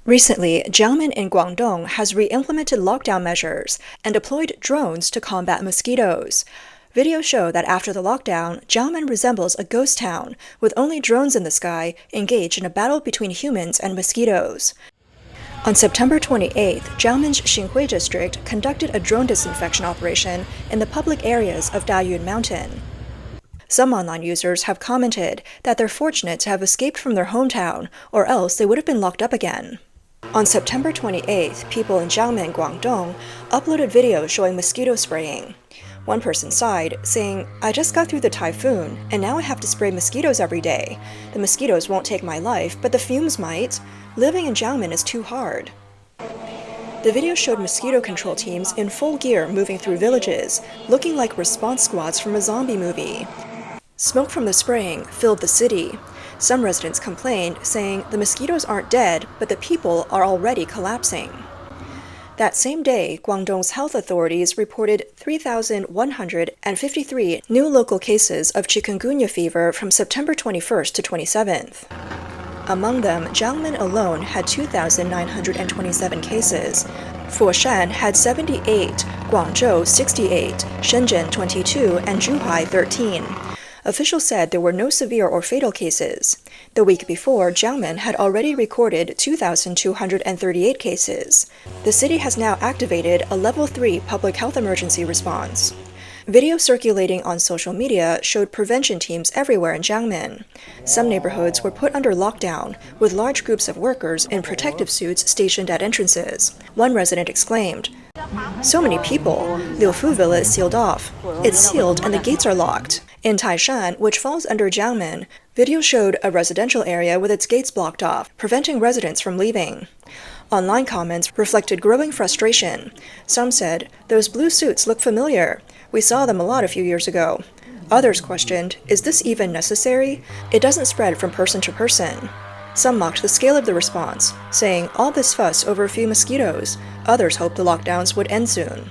Recently, Jiangmen in Guangdong has re-implemented lockdown measures and deployed drones to combat mosquitoes. Videos show that after the lockdown, Jiangmen resembles a ghost town, with only drones in the sky engaged in a battle between humans and mosquitoes. On September 28th, Jiangmen's Xinhui district conducted a drone disinfection operation in the public areas of Dayun Mountain. Some online users have commented that they're fortunate to have escaped from their hometown, or else they would have been locked up again. On September 28th, people in Jiangmen, Guangdong, uploaded videos showing mosquito spraying. One person sighed, saying, "I just got through the typhoon, and now I have to spray mosquitoes every day. The mosquitoes won't take my life, but the fumes might. Living in Jiangmen is too hard." The video showed mosquito control teams in full gear moving through villages, looking like response squads from a zombie movie. Smoke from the spraying filled the city. Some residents complained, saying the mosquitoes aren't dead, but the people are already collapsing. That same day, Guangdong's health authorities reported 3,153 new local cases of chikungunya fever from September 21st to 27th. Among them, Jiangmen alone had 2,927 cases. Foshan had 78, Guangzhou 68, Shenzhen 22, and Zhuhai 13. Officials said there were no severe or fatal cases. The week before, Jiangmen had already recorded 2,238 cases. The city has now activated a Level 3 public health emergency response. Video circulating on social media showed prevention teams everywhere in Jiangmen. Some neighborhoods were put under lockdown, with large groups of workers in protective suits stationed at entrances. One resident exclaimed, "So many people! Liufu Villa is sealed off. It's sealed and the gates are locked." In Taishan, which falls under Jiangmen, video showed a residential area with its gates blocked off, preventing residents from leaving. Online comments reflected growing frustration. Some said, "Those blue suits look familiar. We saw them a lot a few years ago." Others questioned, "Is this even necessary? It doesn't spread from person to person." Some mocked the scale of the response, saying, "All this fuss over a few mosquitoes." Others hoped the lockdowns would end soon.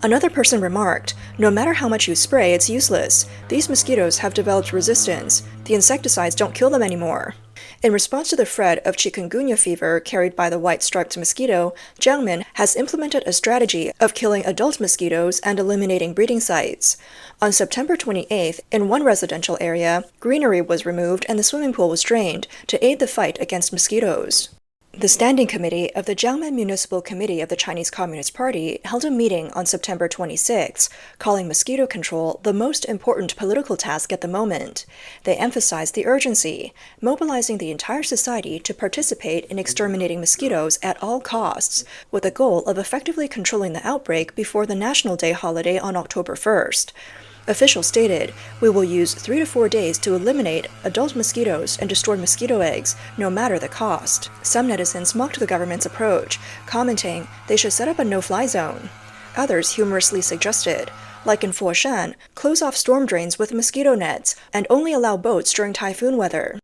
Another person remarked, "No matter how much you spray, it's useless. These mosquitoes have developed resistance. The insecticides don't kill them anymore." In response to the threat of chikungunya fever carried by the white-striped mosquito, Jiangmen has implemented a strategy of killing adult mosquitoes and eliminating breeding sites. On September 28th, in one residential area, greenery was removed and the swimming pool was drained to aid the fight against mosquitoes. The Standing Committee of the Jiangmen Municipal Committee of the Chinese Communist Party held a meeting on September 26, calling mosquito control the most important political task at the moment. They emphasized the urgency, mobilizing the entire society to participate in exterminating mosquitoes at all costs, with the goal of effectively controlling the outbreak before the National Day holiday on October 1st. Officials stated, "We will use 3 to 4 days to eliminate adult mosquitoes and destroy mosquito eggs, no matter the cost." Some netizens mocked the government's approach, commenting they should set up a no-fly zone. Others humorously suggested, like in Foshan, close off storm drains with mosquito nets and only allow boats during typhoon weather.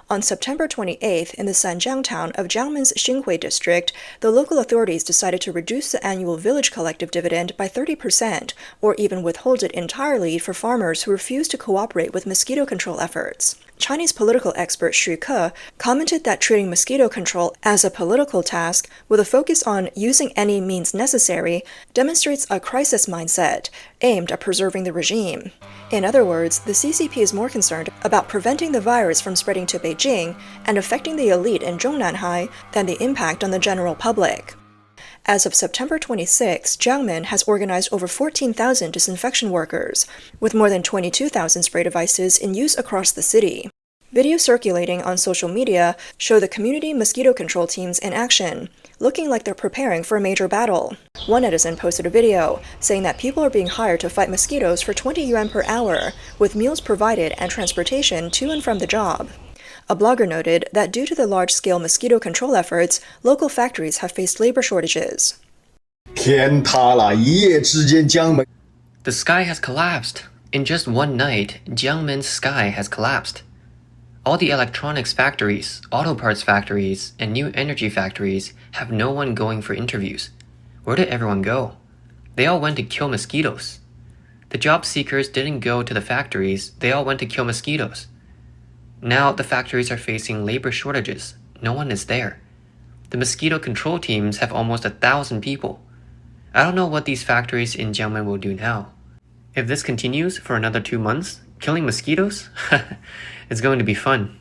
On September 28th, in the Sanjiang town of Jiangmen's Xinhui district, the local authorities decided to reduce the annual village collective dividend by 30%, or even withhold it entirely for farmers who refuse to cooperate with mosquito control efforts. Chinese political expert Xu Ke commented that treating mosquito control as a political task with a focus on using any means necessary demonstrates a crisis mindset aimed at preserving the regime. In other words, the CCP is more concerned about preventing the virus from spreading to Beijing and affecting the elite in Zhongnanhai than the impact on the general public. As of September 26, Jiangmen has organized over 14,000 disinfection workers, with more than 22,000 spray devices in use across the city. Videos circulating on social media show the community mosquito control teams in action, looking like they're preparing for a major battle. One netizen posted a video saying that people are being hired to fight mosquitoes for 20 yuan per hour, with meals provided and transportation to and from the job. A blogger noted that due to the large-scale mosquito control efforts, local factories have faced labor shortages. The sky has collapsed. In just one night, Jiangmen's sky has collapsed. All the electronics factories, auto parts factories, and new energy factories have no one going for interviews. Where did everyone go? They all went to kill mosquitoes. The job seekers didn't go to the factories, they all went to kill mosquitoes. Now the factories are facing labor shortages. No one is there. The mosquito control teams have almost 1,000 people. I don't know what these factories in Jiangmen will do now. If this continues for another 2 months, killing mosquitoes? It's going to be fun.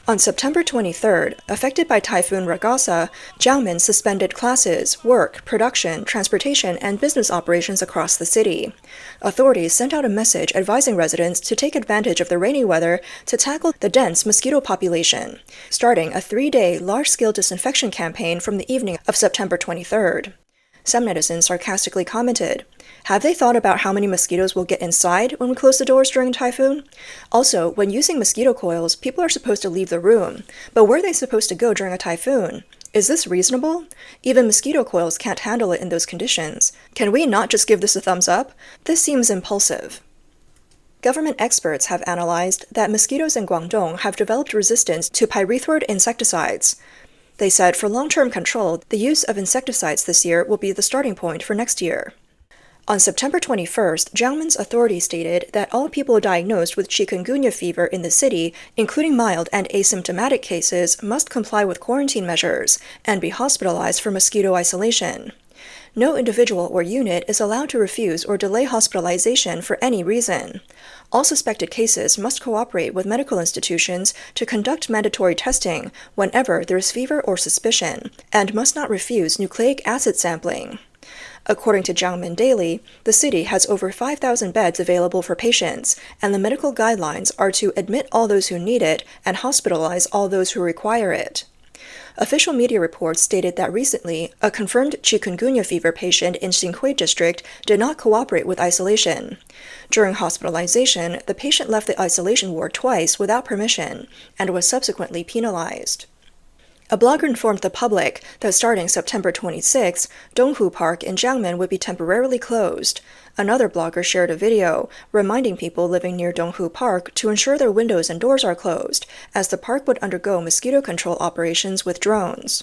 On September 23rd, affected by Typhoon Ragasa, Jiangmen suspended classes, work, production, transportation, and business operations across the city. Authorities sent out a message advising residents to take advantage of the rainy weather to tackle the dense mosquito population, starting a 3-day large-scale disinfection campaign from the evening of September 23rd. Some netizens sarcastically commented, "Have they thought about how many mosquitoes will get inside when we close the doors during a typhoon? Also, when using mosquito coils, people are supposed to leave the room, but where are they supposed to go during a typhoon? Is this reasonable? Even mosquito coils can't handle it in those conditions. Can we not just give this a thumbs up? This seems impulsive." Government experts have analyzed that mosquitoes in Guangdong have developed resistance to pyrethroid insecticides. They said for long-term control, the use of insecticides this year will be the starting point for next year. On September 21st, Jiangmen's authorities stated that all people diagnosed with Chikungunya fever in the city, including mild and asymptomatic cases, must comply with quarantine measures and be hospitalized for mosquito isolation. No individual or unit is allowed to refuse or delay hospitalization for any reason. All suspected cases must cooperate with medical institutions to conduct mandatory testing whenever there is fever or suspicion, and must not refuse nucleic acid sampling. According to Jiangmen Daily, the city has over 5,000 beds available for patients, and the medical guidelines are to admit all those who need it and hospitalize all those who require it. Official media reports stated that recently, a confirmed chikungunya fever patient in Sighed district did not cooperate with isolation. During hospitalization, the patient left the isolation ward twice without permission and was subsequently penalized. A blogger informed the public that starting September 26, Donghu Park in Jiangmen would be temporarily closed. Another blogger shared a video reminding people living near Donghu Park to ensure their windows and doors are closed, as the park would undergo mosquito control operations with drones.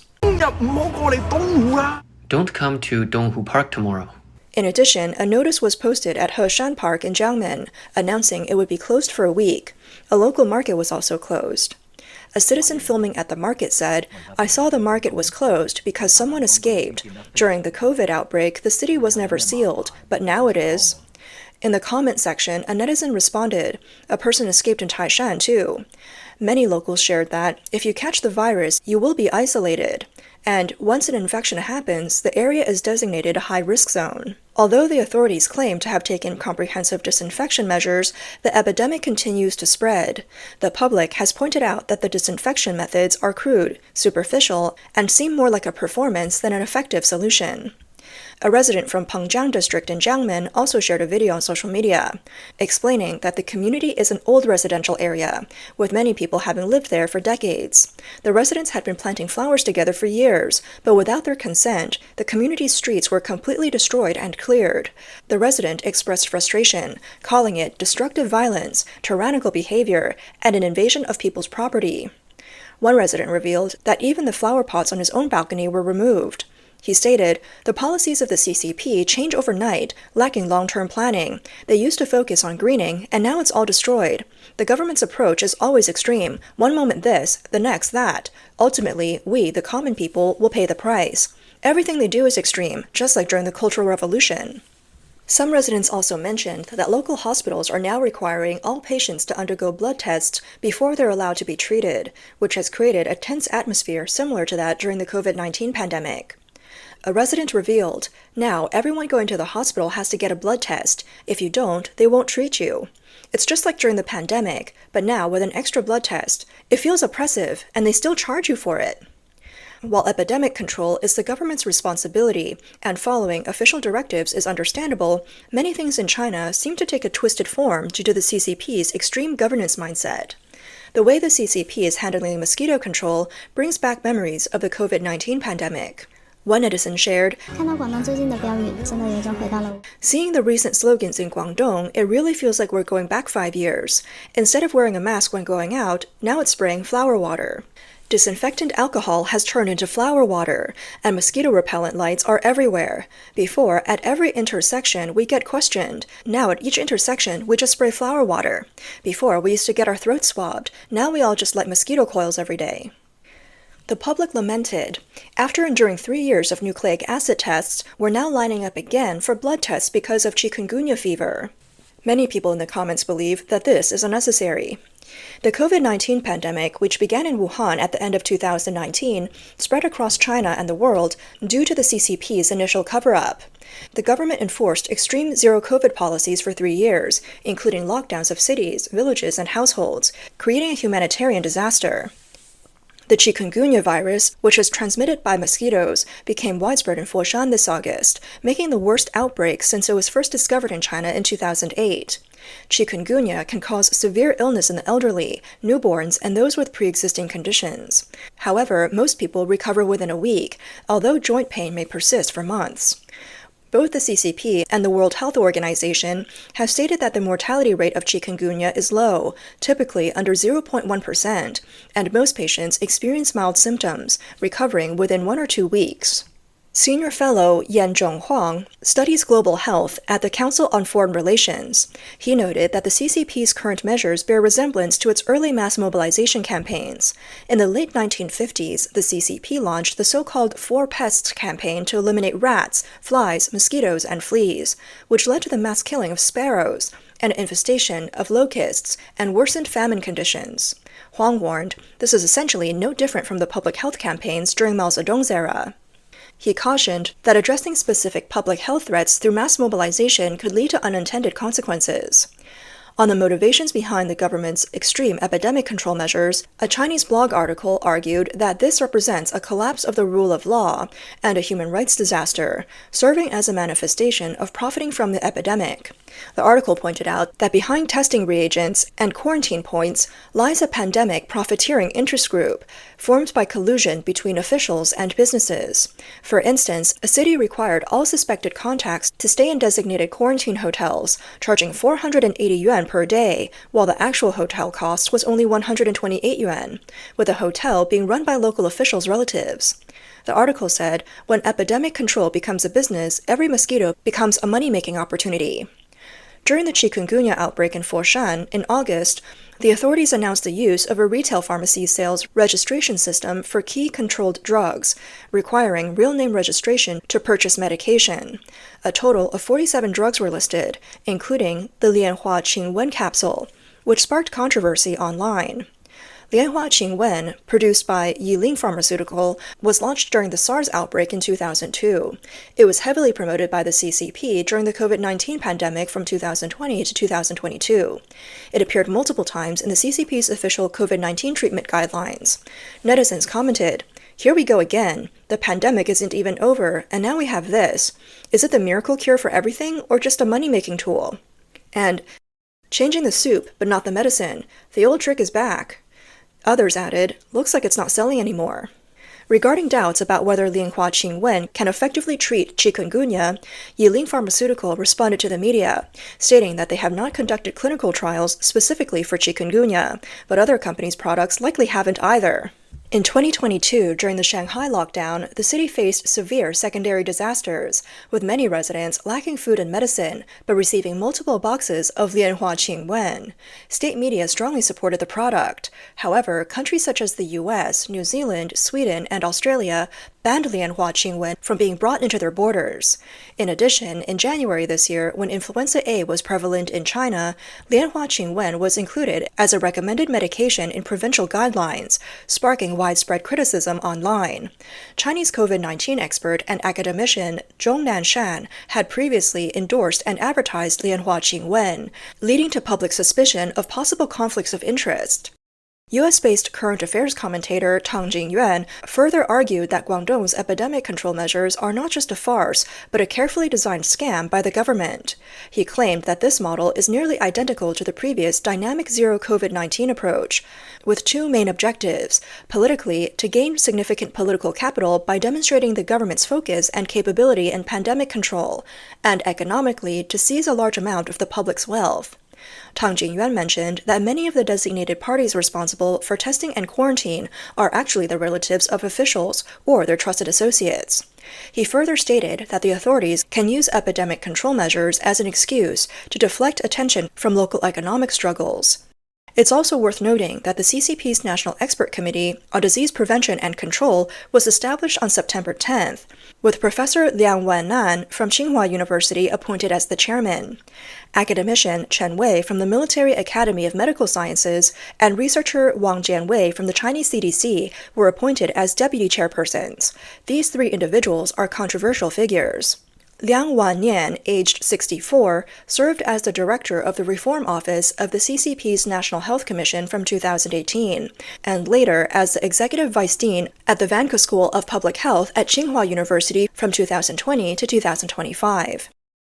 Don't come to Donghu Park tomorrow. In addition, a notice was posted at Heshan Park in Jiangmen, announcing it would be closed for a week. A local market was also closed. A citizen filming at the market said, "I saw the market was closed because someone escaped. During the COVID outbreak, the city was never sealed, but now it is." In the comment section, a netizen responded, "A person escaped in Taishan too." Many locals shared that, if you catch the virus, you will be isolated. And once an infection happens, the area is designated a high-risk zone. Although the authorities claim to have taken comprehensive disinfection measures, the epidemic continues to spread. The public has pointed out that the disinfection methods are crude, superficial, and seem more like a performance than an effective solution. A resident from Pengjiang district in Jiangmen also shared a video on social media, explaining that the community is an old residential area, with many people having lived there for decades. The residents had been planting flowers together for years, but without their consent, the community's streets were completely destroyed and cleared. The resident expressed frustration, calling it destructive violence, tyrannical behavior, and an invasion of people's property. One resident revealed that even the flower pots on his own balcony were removed. He stated, "The policies of the CCP change overnight, lacking long-term planning. They used to focus on greening, and now it's all destroyed. The government's approach is always extreme. One moment this, the next that. Ultimately, we, the common people, will pay the price. Everything they do is extreme, just like during the Cultural Revolution." Some residents also mentioned that local hospitals are now requiring all patients to undergo blood tests before they're allowed to be treated, which has created a tense atmosphere similar to that during the COVID-19 pandemic. A resident revealed, "Now everyone going to the hospital has to get a blood test. If you don't, they won't treat you. It's just like during the pandemic, but now with an extra blood test. It feels oppressive, and they still charge you for it." While epidemic control is the government's responsibility, and following official directives is understandable, many things in China seem to take a twisted form due to the CCP's extreme governance mindset. The way the CCP is handling mosquito control brings back memories of the COVID-19 pandemic. One netizen shared, "Seeing the recent slogans in Guangdong, it really feels like we're going back 5 years. Instead of wearing a mask when going out, now it's spraying flower water. Disinfectant alcohol has turned into flower water, and mosquito repellent lights are everywhere. Before, at every intersection, we get questioned. Now at each intersection, we just spray flower water. Before, we used to get our throats swabbed. Now we all just light mosquito coils every day." The public lamented. After enduring 3 years of nucleic acid tests, we're now lining up again for blood tests because of chikungunya fever. Many people in the comments believe that this is unnecessary. The COVID-19 pandemic, which began in Wuhan at the end of 2019, spread across China and the world due to the CCP's initial cover-up. The government enforced extreme zero-COVID policies for 3 years, including lockdowns of cities, villages, and households, creating a humanitarian disaster. The chikungunya virus, which is transmitted by mosquitoes, became widespread in Foshan this August, making the worst outbreak since it was first discovered in China in 2008. Chikungunya can cause severe illness in the elderly, newborns, and those with pre-existing conditions. However, most people recover within a week, although joint pain may persist for months. Both the CCP and the World Health Organization have stated that the mortality rate of chikungunya is low, typically under 0.1%, and most patients experience mild symptoms, recovering within 1 or 2 weeks. Senior fellow Yan Zhonghuang studies global health at the Council on Foreign Relations. He noted that the CCP's current measures bear resemblance to its early mass mobilization campaigns. In the late 1950s, the CCP launched the so-called Four Pests campaign to eliminate rats, flies, mosquitoes, and fleas, which led to the mass killing of sparrows, an infestation of locusts, and worsened famine conditions. Huang warned, this is essentially no different from the public health campaigns during Mao Zedong's era. He cautioned that addressing specific public health threats through mass mobilization could lead to unintended consequences. On the motivations behind the government's extreme epidemic control measures, a Chinese blog article argued that this represents a collapse of the rule of law and a human rights disaster, serving as a manifestation of profiting from the epidemic. The article pointed out that behind testing reagents and quarantine points lies a pandemic profiteering interest group, formed by collusion between officials and businesses. For instance, a city required all suspected contacts to stay in designated quarantine hotels, charging 480 yuan per day, while the actual hotel cost was only 128 yuan, with the hotel being run by local officials' relatives. The article said, when epidemic control becomes a business, every mosquito becomes a money-making opportunity. During the chikungunya outbreak in Foshan in August, the authorities announced the use of a retail pharmacy sales registration system for key controlled drugs, requiring real name registration to purchase medication. A total of 47 drugs were listed, including the Lianhua Qingwen capsule, which sparked controversy online. Lianhua Qingwen, produced by Yiling Pharmaceutical, was launched during the SARS outbreak in 2002. It was heavily promoted by the CCP during the COVID-19 pandemic from 2020 to 2022. It appeared multiple times in the CCP's official COVID-19 treatment guidelines. Netizens commented, "Here we go again. The pandemic isn't even over, and now we have this. Is it the miracle cure for everything, or just a money-making tool?" And, "Changing the soup, but not the medicine. The old trick is back." Others added, "Looks like it's not selling anymore." Regarding doubts about whether Lianhua Qingwen can effectively treat chikungunya, Yiling Pharmaceutical responded to the media, stating that they have not conducted clinical trials specifically for chikungunya, but other companies' products likely haven't either. In 2022, during the Shanghai lockdown, the city faced severe secondary disasters, with many residents lacking food and medicine, but receiving multiple boxes of Lianhua Qingwen. State media strongly supported the product. However, countries such as the US, New Zealand, Sweden, and Australia banned Lianhua Qingwen from being brought into their borders. In addition, in January this year, when influenza A was prevalent in China, Lianhua Qingwen was included as a recommended medication in provincial guidelines, sparking widespread criticism online. Chinese COVID-19 expert and academician Zhong Nanshan had previously endorsed and advertised Lianhua Qingwen, leading to public suspicion of possible conflicts of interest. US-based current affairs commentator Tang Jingyuan further argued that Guangdong's epidemic control measures are not just a farce, but a carefully designed scam by the government. He claimed that this model is nearly identical to the previous dynamic zero COVID-19 approach, with two main objectives: politically, to gain significant political capital by demonstrating the government's focus and capability in pandemic control, and economically, to seize a large amount of the public's wealth. Tang Jingyuan mentioned that many of the designated parties responsible for testing and quarantine are actually the relatives of officials or their trusted associates. He further stated that the authorities can use epidemic control measures as an excuse to deflect attention from local economic struggles. It's also worth noting that the CCP's National Expert Committee on Disease Prevention and Control was established on September 10th, with Professor Liang Wennan from Tsinghua University appointed as the chairman. Academician Chen Wei from the Military Academy of Medical Sciences and researcher Wang Jianwei from the Chinese CDC were appointed as deputy chairpersons. These three individuals are controversial figures. Liang Wannian, aged 64, served as the director of the Reform Office of the CCP's National Health Commission from 2018, and later as the executive vice dean at the Vanke School of Public Health at Tsinghua University from 2020 to 2025.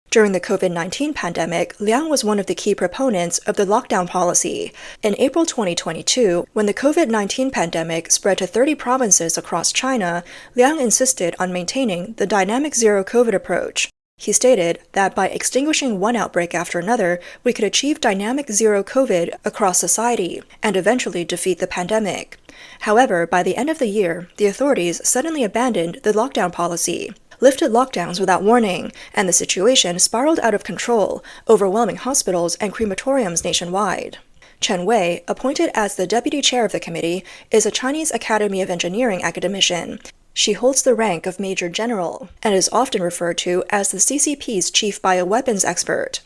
During the COVID-19 pandemic, Liang was one of the key proponents of the lockdown policy. In April 2022, when the COVID-19 pandemic spread to 30 provinces across China, Liang insisted on maintaining the dynamic zero-COVID approach. He stated that by extinguishing one outbreak after another, we could achieve dynamic zero-COVID across society and eventually defeat the pandemic. However, by the end of the year, the authorities suddenly abandoned the lockdown policy, lifted lockdowns without warning, and the situation spiraled out of control, overwhelming hospitals and crematoriums nationwide. Chen Wei, appointed as the deputy chair of the committee, is a Chinese Academy of Engineering academician. She holds the rank of Major General and is often referred to as the CCP's chief bioweapons expert.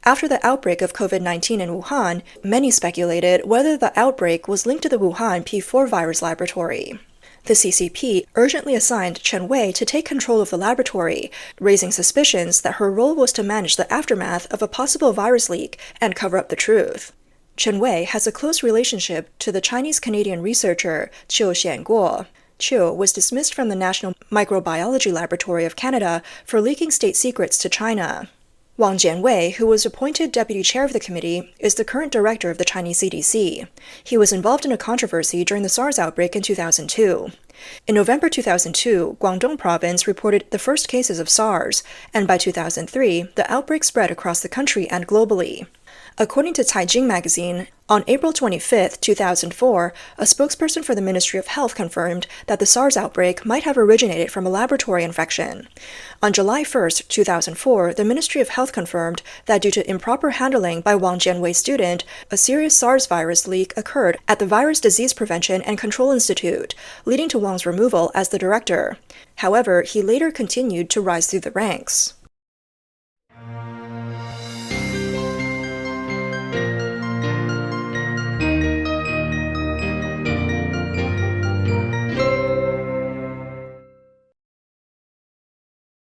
After the outbreak of COVID-19 in Wuhan, many speculated whether the outbreak was linked to the Wuhan P4 virus laboratory. The CCP urgently assigned Chen Wei to take control of the laboratory, raising suspicions that her role was to manage the aftermath of a possible virus leak and cover up the truth. Chen Wei has a close relationship to the Chinese-Canadian researcher Qiu Xianguo. Qiu was dismissed from the National Microbiology Laboratory of Canada for leaking state secrets to China. Wang Jianwei, who was appointed deputy chair of the committee, is the current director of the Chinese CDC. He was involved in a controversy during the SARS outbreak in 2002. In November 2002, Guangdong province reported the first cases of SARS, and by 2003, the outbreak spread across the country and globally. According to Caijing magazine, on April 25, 2004, a spokesperson for the Ministry of Health confirmed that the SARS outbreak might have originated from a laboratory infection. On July 1, 2004, the Ministry of Health confirmed that due to improper handling by Wang Jianwei's student, a serious SARS virus leak occurred at the Virus Disease Prevention and Control Institute, leading to Wang's removal as the director. However, he later continued to rise through the ranks.